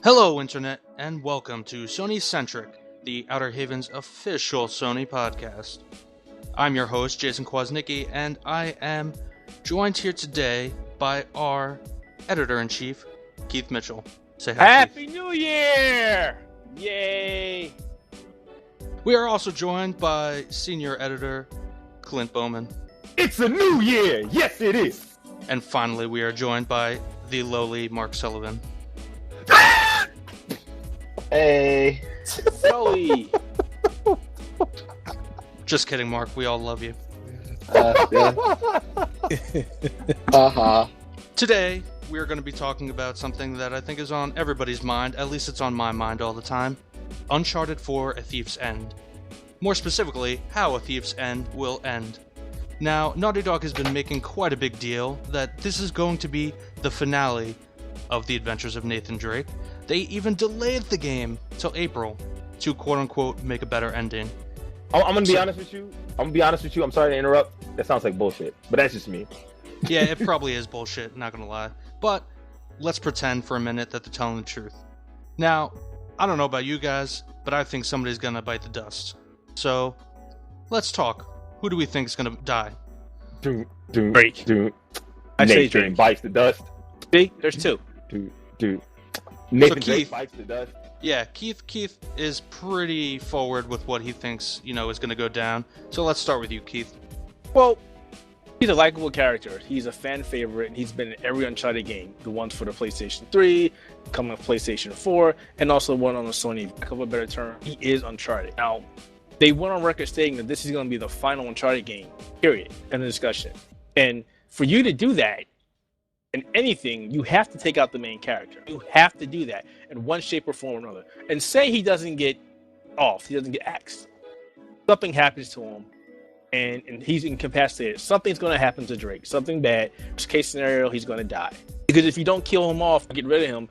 Hello, Internet, and welcome to SonyCentric, the Outerhaven's official Sony podcast. I'm your host, Jason Kwasnicki, and I am joined here today by our editor-in-chief, Keith Mitchell. Say hi, Happy Keith. New Year! Yay! We are also joined by senior editor, Clint Bowman. It's a new year! Yes, it is! And finally, we are joined by the lowly Mark Sullivan. Hey. Sully! Just kidding, Mark. We all love you. Uh-huh. Today, we are going to be talking about something that I think is on everybody's mind. At least it's on my mind all the time. Uncharted 4: A Thief's End. More specifically, how A Thief's End will end. Now, Naughty Dog has been making quite a big deal that this is going to be the finale of the adventures of Nathan Drake. They even delayed the game till April to quote-unquote make a better ending. I'm gonna be honest with you. I'm sorry to interrupt. That sounds like bullshit, but that's just me. Yeah, it probably is bullshit, not gonna lie. But let's pretend for a minute that they're telling the truth. Now, I don't know about you guys, but I think somebody's gonna bite the dust. So, let's talk. Who do we think is gonna die? Drake. I say Nathan Drake. bites the dust. See? There's two. Nathan Keith- Drake bites the dust. Yeah, Keith is pretty forward with what he thinks, is gonna go down. So let's start with you, Keith. Well, he's a likable character. He's a fan favorite, and he's been in every Uncharted game. The ones for the PlayStation 3, coming with PlayStation 4, and also one on the Sony. For lack of a better term, he is Uncharted. Now, they went on record stating that this is going to be the final Uncharted game, period, in the discussion. And for you to do that, in anything, you have to take out the main character. You have to do that in one shape or form or another. And say he doesn't get off, he doesn't get axed. Something happens to him, and he's incapacitated. Something's going to happen to Drake. Something bad. Worst case scenario, he's going to die. Because if you don't kill him off, get rid of him,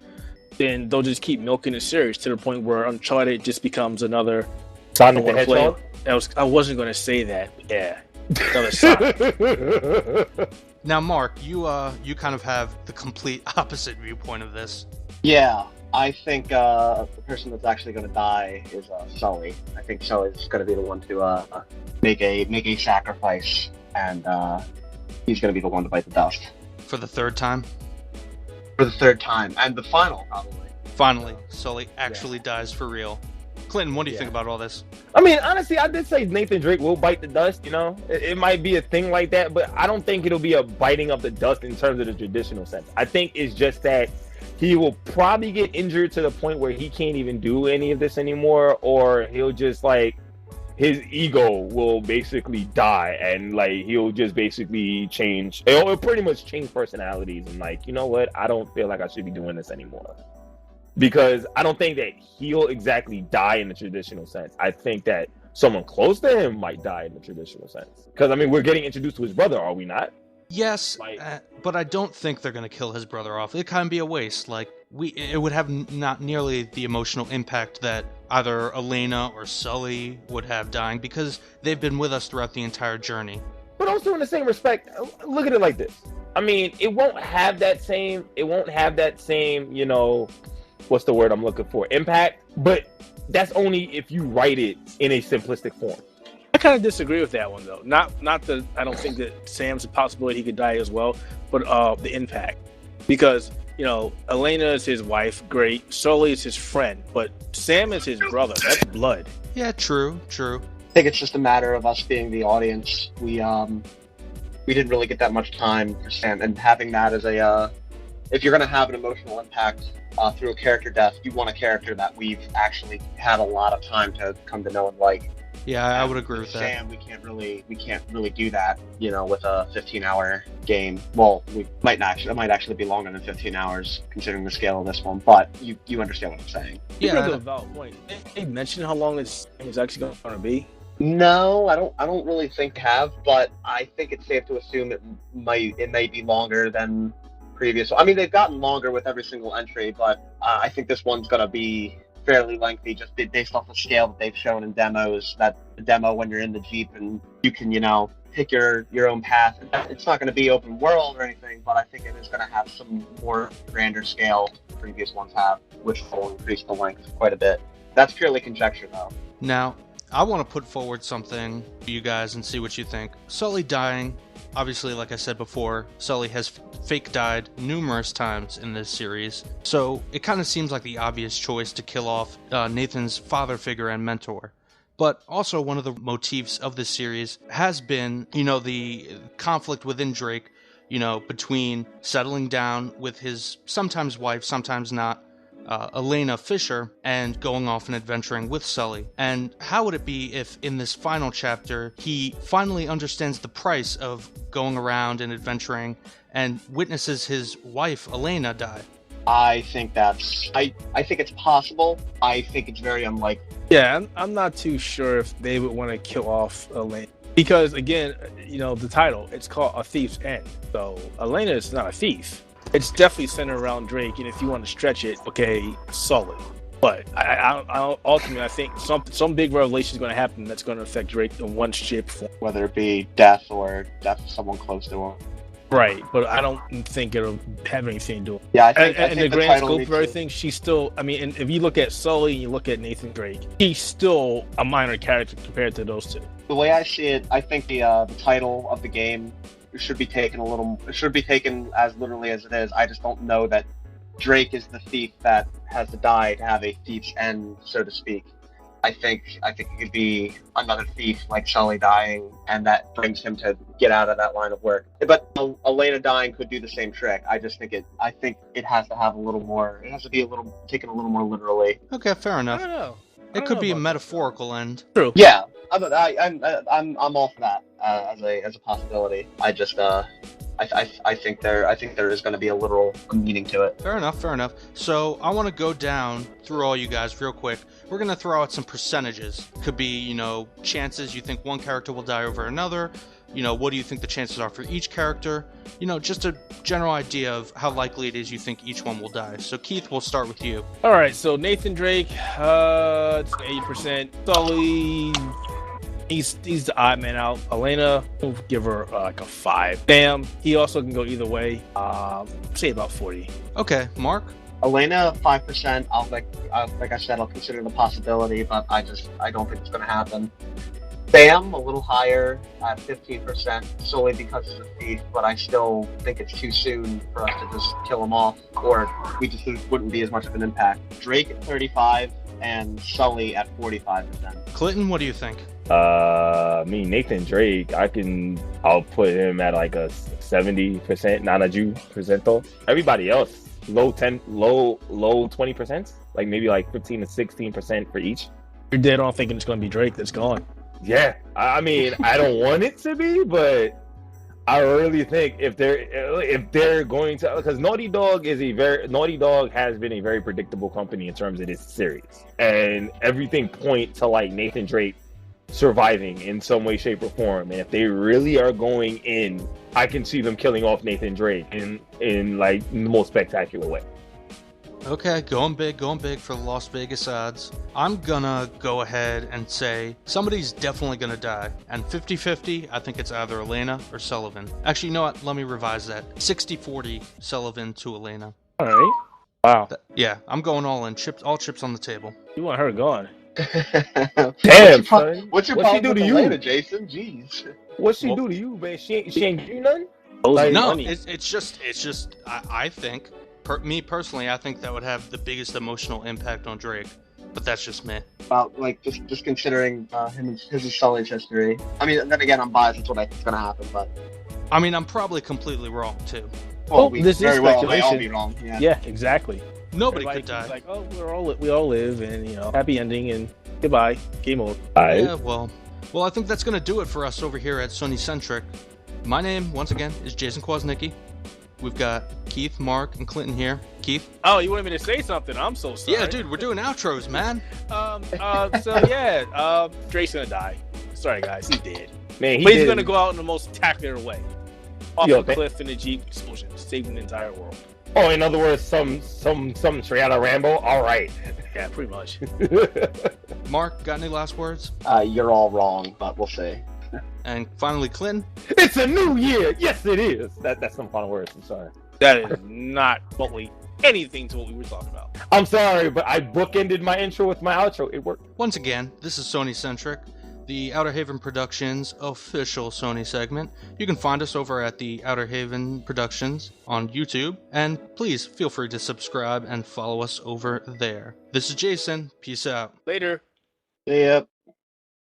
then they'll just keep milking the series to the point where Uncharted just becomes another Sonic the Hedgehog. I wasn't going to say that. But yeah, another Sonic. Now, Mark, you kind of have the complete opposite viewpoint of this. Yeah, I think the person that's actually going to die is Sully. I think Sully's going to be the one to make a sacrifice, and he's going to be the one to bite the dust. For the third time? For the third time, and the final, probably. Finally, Sully actually dies for real. Clinton, what do you think about all this? I mean, honestly, I did say Nathan Drake will bite the dust, It might be a thing like that, but I don't think it'll be a biting of the dust in terms of the traditional sense. I think it's just that he will probably get injured to the point where he can't even do any of this anymore, or he'll just, his ego will basically die, and, he'll just basically change. It'll pretty much change personalities, and, you know what? I don't feel like I should be doing this anymore. Because I don't think that he'll exactly die in the traditional sense. I think that someone close to him might die in the traditional sense. Because, we're getting introduced to his brother, are we not? Yes, but I don't think they're going to kill his brother off. It'd kind of be a waste. It would have not nearly the emotional impact that either Elena or Sully would have dying, because they've been with us throughout the entire journey. But also in the same respect, look at it like this. It won't have that same, what's the word I'm looking for? Impact. But that's only if you write it in a simplistic form. I kind of disagree with that one, though. Not that I don't think that Sam's a possibility he could die as well, but the impact. Because, Elena is his wife, great. Sully is his friend, but Sam is his brother. That's blood. Yeah, true. I think it's just a matter of us being the audience. We didn't really get that much time for Sam, and having that as if you're going to have an emotional impact through a character death, you want a character that we've actually had a lot of time to come to know and like. Yeah, I would agree with that. Sam, we can't really do that, with a 15-hour game. Well, it might actually be longer than 15 hours considering the scale of this one, but you understand what I'm saying. Yeah, that's a valid point. They mentioned how long this game is actually going to be. No, I don't really think they have, but I think it's safe to assume it may be longer than previous. They've gotten longer with every single entry, but I think this one's going to be fairly lengthy, just based off the scale that they've shown in demos. That the demo when you're in the Jeep and you can, pick your own path. It's not going to be open world or anything, but I think it is going to have some more grander scale than previous ones have, which will increase the length quite a bit. That's purely conjecture, though. Now, I want to put forward something for you guys and see what you think. Sully dying, obviously, like I said before, Sully has fake died numerous times in this series, so it kind of seems like the obvious choice to kill off Nathan's father figure and mentor. But also one of the motifs of this series has been, the conflict within Drake, between settling down with his sometimes wife, sometimes not, Elena Fisher, and going off and adventuring with Sully. And how would it be if in this final chapter he finally understands the price of going around and adventuring and witnesses his wife Elena die? I think I think it's possible. I think it's very unlikely. Yeah, I'm not too sure if they would want to kill off Elena. Because, again, the title, it's called A Thief's End. So, Elena is not a thief. It's definitely centered around Drake, and if you want to stretch it, okay, Sully. But ultimately, I think some big revelation is going to happen that's going to affect Drake in one shape or form. Whether it be death or death of someone close to him. Right, but I don't think it'll have anything to do. Yeah, I think in the grand scope of everything, she's still. I mean, and if you look at Sully and you look at Nathan Drake, he's still a minor character compared to those two. The way I see it, I think the title of the game should be taken as literally as it is. I just don't know that Drake is the thief that has to die to have a thief's end, so to speak. I think it could be another thief like Sully dying, and that brings him to get out of that line of work. But Elena dying could do the same trick. I think it has to have a little more. It has to be taken a little more literally. Okay, fair enough. I don't know. It could be a metaphorical end. True. Yeah, I'm all for that as a possibility. I just I think there is going to be a literal meaning to it. Fair enough. So I want to go down through all you guys real quick. We're going to throw out some percentages. Could be, chances you think one character will die over another. What do you think the chances are for each character? Just a general idea of how likely it is you think each one will die. So Keith, we'll start with you. All right, so Nathan Drake, it's 80%. Sully, he's the odd man out. Elena, we'll give her like a 5. Bam, he also can go either way. Say about 40. Okay, Mark? Elena, 5%. Like I said, I'll consider it a possibility, but I don't think it's going to happen. Bam, a little higher at 15%, solely because he's a thief, but I still think it's too soon for us to just kill him off, or we just wouldn't be as much of an impact. Drake at 35% and Sully at 45%. Clinton, what do you think? Nathan Drake, I'll put him at like a 70%, not a Jew percentile. Everybody else, low 20%, like maybe like 15 to 16% for each. You're dead on thinking it's going to be Drake that's gone. Yeah, I mean, I don't want it to be, but I really think if they're going to, because Naughty Dog has been a very predictable company in terms of this series, and everything points to like Nathan Drake surviving in some way, shape, or form. And if they really are going in, I can see them killing off Nathan Drake in like the most spectacular way. Okay, going big for the Las Vegas odds. I'm gonna go ahead and say somebody's definitely gonna die. And 50-50, I think it's either Elena or Sullivan. Actually, you know what? Let me revise that. 60-40 Sullivan to Elena. All right. Wow. Yeah, I'm going all in. All chips on the table. You want her gone. Damn, son. What's your problem with Elena, Jason? Jeez. What's she do to you, man? She ain't do nothing? No, it's just I think... me personally, I think that would have the biggest emotional impact on Drake, but that's just me. Like just considering his and Sully's history. I mean, then again, I'm biased. That's what I think's gonna happen, but I mean, I'm probably completely wrong too. Well, this is speculation. May all be speculation. wrong. Yeah, exactly. Nobody Everybody could die. Like, oh, we all live, and happy ending, and goodbye, game over. Yeah, well, I think that's gonna do it for us over here at SonyCentric. My name, once again, is Jason Kwasnicki. We've got Keith, Mark, and Clinton here. Keith? Oh, you wanted me to say something? I'm so sorry. Yeah, dude, we're doing outros, man. Drake's gonna die. Sorry, guys, he's dead. Man, But he's gonna go out in the most spectacular way. Off Yo, a cliff in a Jeep explosion, saving the entire world. Oh, in other words, some straight out of Rambo. All right. Yeah, pretty much. Mark, got any last words? You're all wrong, but we'll see. And finally, Clinton. It's a new year. Yes, it is. That's some final words. I'm sorry. That is not remotely anything to what we were talking about. I'm sorry, but I bookended my intro with my outro. It worked. Once again, this is SonyCentric, the Outerhaven Productions official Sony segment. You can find us over at the Outerhaven Productions on YouTube, and please feel free to subscribe and follow us over there. This is Jason. Peace out. Later. See ya.